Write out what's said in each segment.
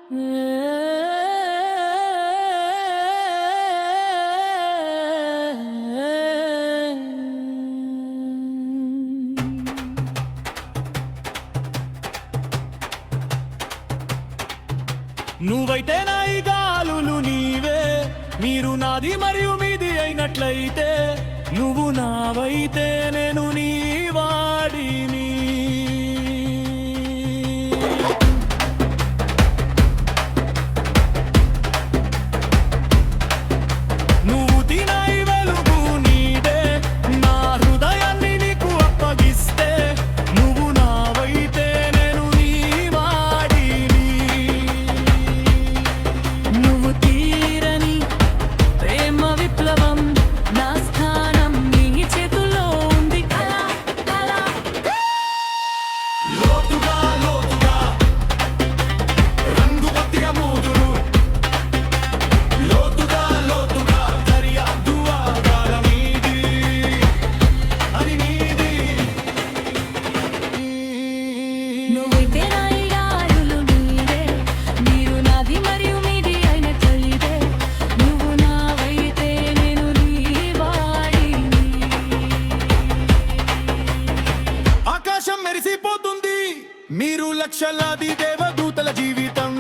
నువ్వైతే నా ఈ గాలులు నీవే, మీరు నాది మరియు మీది అయినట్లయితే, నువ్వు నావైతే నేను నీ వాడిని. నువ్వు తినాయి వెలుగు నీడే, నా హృదయాన్ని నీకు అప్పగిస్తే, నువ్వు నావైతే నేను నీ వాడిని. నువ్వు తీరని ప్రేమ విప్లవం, నా స్థానం నీ చేతుల్లో ఉంది. అలా అలా లోతుగా లోతుగా రంగు బత్తిగా మూదురు, లోతుగా లోతుగా దర్యాప్తు ఆగాల మీది, అది నీది. నువ్వైతే నా ఈ గాలులు నీవే, మీరు నాది మరియు మీది అయినట్లయితే, నువ్వు నావైతే నేను నీ వాడిని. ఆకాశం మెరిసిపోతుంది, మీరు లక్షలాది దేవదూతల జీవితం.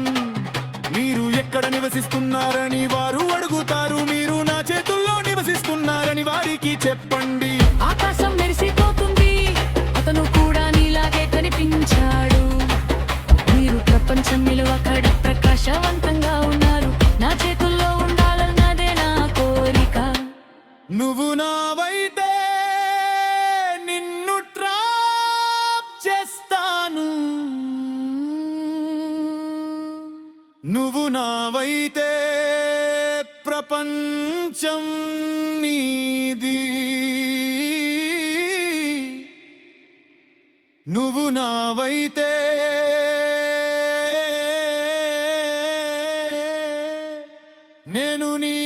మీరు ఎక్కడ నివసిస్తున్నారని వారు అడుగుతారు, మీరు నా చేతుల్లో నివసిస్తున్నారని వారికి చెప్పండి. ఆకాశం మెరిసిపోతుంది, అతను కూడా నీలాగే కనిపించాడు. మీరు ప్రపంచం నిలువక్కడ ప్రకాశవంతంగా ఉన్నారు, నా చేతుల్లో ఉండాలన్నదే నా కోరిక. నువ్వు నావైతే నిన్ను ట్రాప్ చేస్తాను, నువ్వు నావైతే ప్రపంచం నీది. నువ్వు నావైతే నేను నీ